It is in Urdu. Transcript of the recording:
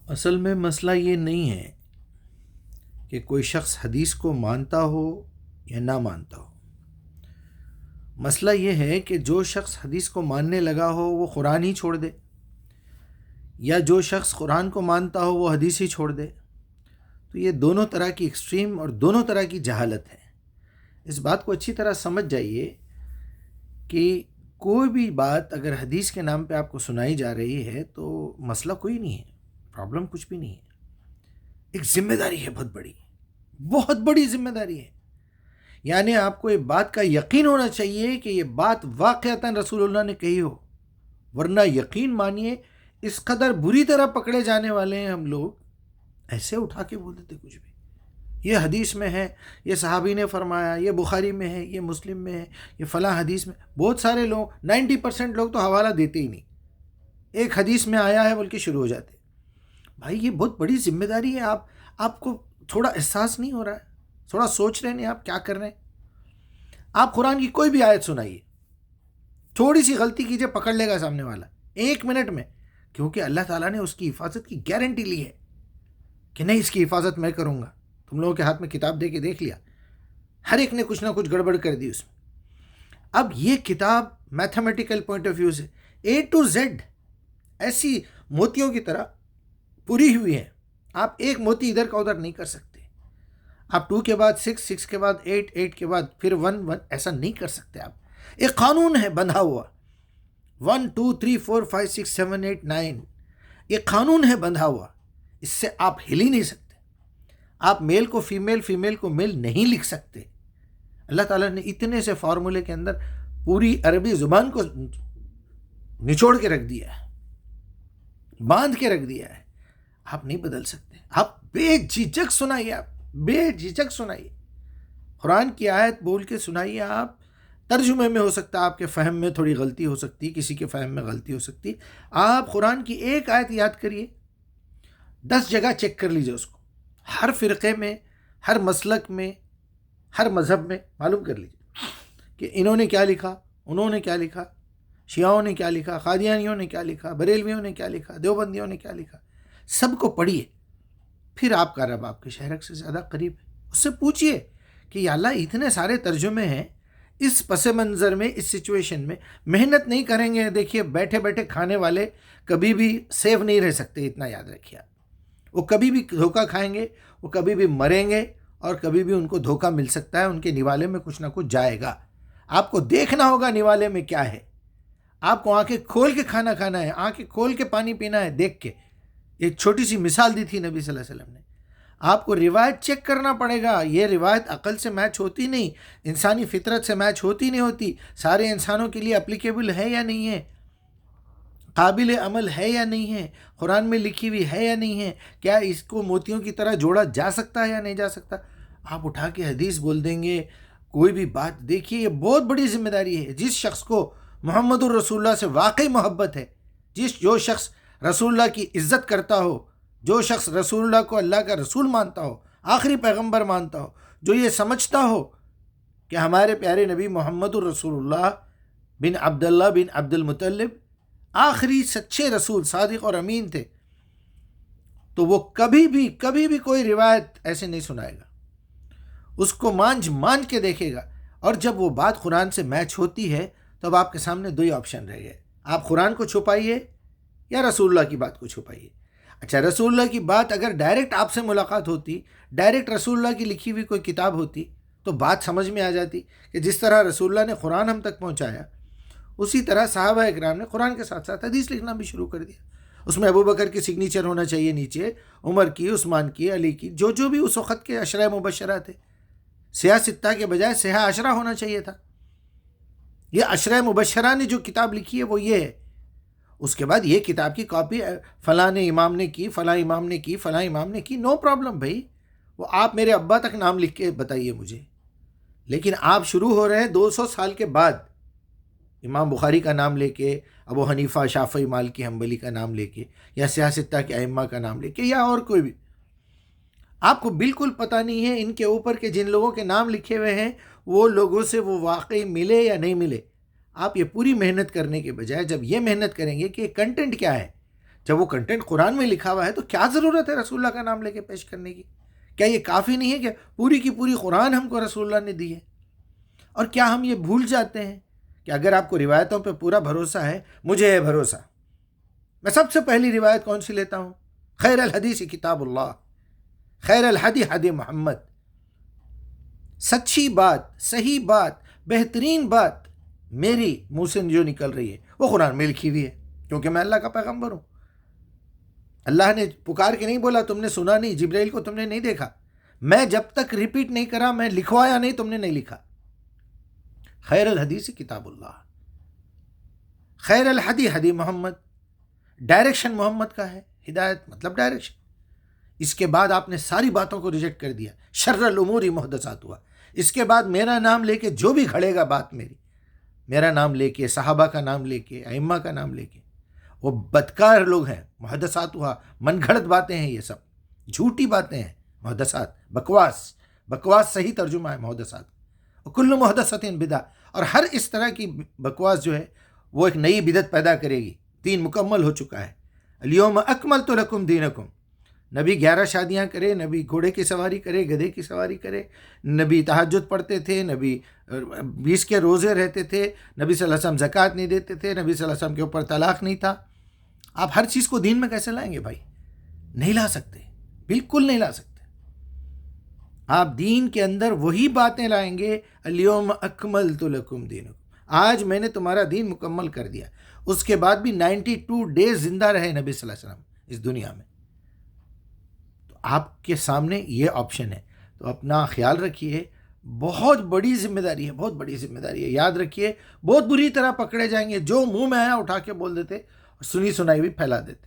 اصل میں مسئلہ یہ نہیں ہے کہ کوئی شخص حدیث کو مانتا ہو یا نہ مانتا ہو. مسئلہ یہ ہے کہ جو شخص حدیث کو ماننے لگا ہو وہ قرآن ہی چھوڑ دے، یا جو شخص قرآن کو مانتا ہو وہ حدیث ہی چھوڑ دے. تو یہ دونوں طرح کی ایکسٹریم اور دونوں طرح کی جہالت ہے. اس بات کو اچھی طرح سمجھ جائیے کہ کوئی بھی بات اگر حدیث کے نام پہ آپ کو سنائی جا رہی ہے تو مسئلہ کوئی نہیں ہے، پرابلم کچھ بھی نہیں ہے. ایک ذمہ داری ہے، بہت بڑی ذمہ داری ہے. یعنی آپ کو یہ بات کا یقین ہونا چاہیے کہ یہ بات واقعتاً رسول اللہ نے کہی ہو، ورنہ یقین مانیے اس قدر بری طرح پکڑے جانے والے ہیں ہم لوگ. ایسے اٹھا کے بول دیتے کچھ بھی، یہ حدیث میں ہے، یہ صحابی نے فرمایا، یہ بخاری میں ہے، یہ مسلم میں ہے، یہ فلاں حدیث میں. بہت سارے لوگ 90% لوگ تو حوالہ دیتے ہی نہیں، ایک حدیث میں آیا ہے بول کے شروع ہو جاتے. بھائی یہ بہت بڑی ذمہ داری ہے. آپ کو تھوڑا احساس نہیں ہو رہا ہے؟ تھوڑا سوچ رہے ہیں آپ کیا کر رہے ہیں؟ آپ قرآن کی کوئی بھی آیت سنائیے، تھوڑی سی غلطی کیجئے پکڑ لے گا سامنے والا 1 منٹ میں، کیونکہ اللہ تعالیٰ نے اس کی حفاظت کی گارنٹی لی ہے کہ نہیں اس کی حفاظت میں کروں گا. تم لوگوں کے ہاتھ میں کتاب دے کے دیکھ لیا، ہر ایک نے کچھ نہ کچھ گڑبڑ کر دی اس میں. اب یہ کتاب میتھمیٹیکل پوائنٹ آف ویو سے A to Z ایسی موتیوں کی طرح پوری ہوئی ہے. آپ ایک موتی ادھر کا ادھر نہیں کر سکتے. آپ 2 کے بعد 6، 6 کے بعد 8، 8 کے بعد پھر 1، 1 ایسا نہیں کر سکتے. آپ ایک قانون ہے بندھا ہوا، 1 2 3 4 5 6 7 8 9، ایک قانون ہے بندھا ہوا، اس سے آپ ہل ہی نہیں سکتے. آپ میل کو فیمیل، فیمیل کو میل نہیں لکھ سکتے. اللہ تعالیٰ نے اتنے سے فارمولے کے اندر پوری عربی زبان کو نچوڑ کے رکھ دیا ہے، باندھ کے رکھ دیا ہے. آپ نہیں بدل سکتے. آپ بے جھجک سنائیے، آپ بے جھجک سنائیے، قرآن کی آیت بول کے سنائیے. آپ ترجمے میں ہو سکتا ہے آپ کے فہم میں تھوڑی غلطی ہو سکتی، کسی کے فہم میں غلطی ہو سکتی. آپ قرآن کی ایک آیت یاد کریے، 10 جگہ چیک کر لیجیے اس کو، ہر فرقے میں، ہر مسلک میں، ہر مذہب میں معلوم کر لیجیے کہ انہوں نے کیا لکھا، انہوں نے کیا لکھا، شیعوں نے کیا لکھا، قادیانیوں نے کیا لکھا، بریلویوں نے کیا لکھا، دیوبندیوں نے کیا لکھا. سب کو پڑھیے، پھر آپ کا رب آپ کے شہرک سے زیادہ قریب ہے. اس سے پوچھئے کہ یا اللہ اتنے سارے ترجمے ہیں، اس پس منظر میں، اس سچویشن میں محنت نہیں کریں گے. دیکھیے بیٹھے بیٹھے کھانے والے کبھی بھی سیف نہیں رہ سکتے، اتنا یاد رکھیے. وہ کبھی بھی دھوکہ کھائیں گے، وہ کبھی بھی مریں گے، اور کبھی بھی ان کو دھوکہ مل سکتا ہے. ان کے نوالے میں کچھ نہ کچھ جائے گا. آپ کو دیکھنا ہوگا نوالے میں کیا ہے. آپ کو آنکھیں کھول کے کھانا کھانا ہے، آنکھیں کھول کے پانی پینا ہے دیکھ کے. ایک چھوٹی سی مثال دی تھی نبی صلی اللہ علیہ وسلم نے. آپ کو روایت چیک کرنا پڑے گا. یہ روایت عقل سے میچ ہوتی نہیں، انسانی فطرت سے میچ ہوتی ہوتی، سارے انسانوں کے لیے اپلیکیبل ہے یا نہیں ہے، قابل عمل ہے یا نہیں ہے، قرآن میں لکھی ہوئی ہے یا نہیں ہے، کیا اس کو موتیوں کی طرح جوڑا جا سکتا ہے یا نہیں جا سکتا. آپ اٹھا کے حدیث بول دیں گے کوئی بھی بات. دیکھیے یہ بہت بڑی ذمہ داری ہے. جس شخص کو محمد الرسول اللہ سے واقعی محبت ہے، جو شخص رسول اللہ کی عزت کرتا ہو، جو شخص رسول اللہ کو اللہ کا رسول مانتا ہو، آخری پیغمبر مانتا ہو، جو یہ سمجھتا ہو کہ ہمارے پیارے نبی محمد الرسول اللہ بن عبداللہ بن عبد المطلب آخری سچے رسول، صادق اور امین تھے، تو وہ کبھی بھی کوئی روایت ایسے نہیں سنائے گا. اس کو مانج کے دیکھے گا. اور جب وہ بات قرآن سے میچ ہوتی ہے تو اب آپ کے سامنے 2 ہی آپشن رہ گئے. آپ قرآن کو چھپائیے یا رسول اللہ کی بات کو چھپائیے. اچھا رسول اللہ کی بات اگر ڈائریکٹ آپ سے ملاقات ہوتی، ڈائریکٹ رسول اللہ کی لکھی ہوئی کوئی کتاب ہوتی تو بات سمجھ میں آ جاتی کہ جس طرح رسول اللہ نے قرآن ہم تک پہنچایا، اسی طرح صحابہ اکرام نے قرآن کے ساتھ ساتھ حدیث لکھنا بھی شروع کر دیا. اس میں ابو بکر کی سگنیچر ہونا چاہیے نیچے، عمر کی، عثمان کی، علی کی، جو بھی اس وقت کے عشرہ مبشرہ تھے. سیاہ ستہ کے بجائے سیاہ عشرہ ہونا چاہیے تھا. یہ عشرہ مبشرہ نے جو کتاب لکھی ہے وہ یہ ہے. اس کے بعد یہ کتاب کی کاپی فلاں امام نے کی، فلاں امام نے کی، فلاں امام نے کی. نو پرابلم بھائی، وہ آپ میرے ابا تک نام لکھ کے بتائیے مجھے. لیکن آپ شروع ہو رہے ہیں 200 سال کے بعد امام بخاری کا نام لے کے، ابو حنیفہ، شافعی، مالکی، حنبلی کا نام لے کے، یا سیاہ ستہ کے ائمہ کا نام لے کے، یا اور کوئی بھی. آپ کو بالکل پتہ نہیں ہے ان کے اوپر کے جن لوگوں کے نام لکھے ہوئے ہیں وہ لوگوں سے وہ واقعی ملے یا نہیں ملے. آپ یہ پوری محنت کرنے کے بجائے جب یہ محنت کریں گے کہ کنٹینٹ کیا ہے، جب وہ کنٹینٹ قرآن میں لکھا ہوا ہے تو کیا ضرورت ہے رسول اللہ کا نام لے کے پیش کرنے کی؟ کیا یہ کافی نہیں ہے کہ پوری کی پوری قرآن ہم کو رسول اللہ نے دی ہے؟ اور کیا ہم یہ بھول جاتے ہیں کہ اگر آپ کو روایتوں پہ پورا بھروسہ ہے، مجھے ہے بھروسہ، میں سب سے پہلی روایت کون سی لیتا ہوں؟ خیر الحدیث کتاب اللہ، خیر الحدی حدی محمد. سچی بات، صحیح بات، بہترین بات میری منہ سے جو نکل رہی ہے وہ قرآن میں لکھی ہوئی ہے، کیونکہ میں اللہ کا پیغمبر ہوں. اللہ نے پکار کے نہیں بولا تم نے سنا نہیں، جبرائیل کو تم نے نہیں دیکھا، میں جب تک ریپیٹ نہیں کرا، میں لکھوایا نہیں، تم نے نہیں لکھا. خیر الحدیث کتاب اللہ، خیر الحدی حدی محمد. ڈائریکشن محمد کا ہے، ہدایت مطلب ڈائریکشن. اس کے بعد آپ نے ساری باتوں کو ریجیکٹ کر دیا. شر الامور محدثات ہوا. اس کے بعد میرا نام لے کے جو بھی کھڑے گا بات میری، میرا نام لے کے، صحابہ کا نام لے کے، ائمہ کا نام لے کے، وہ بدکار لوگ ہیں. محدثات ہوا، من گھڑت باتیں ہیں، یہ سب جھوٹی باتیں ہیں. محدثات بکواس صحیح ترجمہ ہے محدثات. کل محدثۃ بدعہ. اور ہر اس طرح کی بکواس جو ہے وہ ایک نئی بدعت پیدا کرے گی. دین مکمل ہو چکا ہے. الیوم اکملت لکم دینکم. نبی 11 شادیاں کرے، نبی گھوڑے کی سواری کرے، گدھے کی سواری کرے، نبی تہجد پڑھتے تھے، نبی 20 کے روزے رہتے تھے، نبی صلی اللہ علیہ وسلم زکوٰۃ نہیں دیتے تھے، نبی صلی اللہ علیہ وسلم کے اوپر طلاق نہیں تھا. آپ ہر چیز کو دین میں کیسے لائیں گے بھائی؟ نہیں لا سکتے، بالکل نہیں لا سکتے. آپ دین کے اندر وہی باتیں لائیں گے، الیوم اکملت لکم دینکم، آج میں نے تمہارا دین مکمل کر دیا. اس کے بعد بھی 92 ڈیز زندہ رہے نبی صلی اللہ علیہ وسلم اس دنیا میں. تو آپ کے سامنے یہ آپشن ہے. تو اپنا خیال رکھیے. بہت بڑی ذمہ داری ہے، بہت بڑی ذمہ داری ہے. یاد رکھیے، بہت بری طرح پکڑے جائیں گے. جو منہ میں آیا اٹھا کے بول دیتے، سنی سنائی بھی پھیلا دیتے.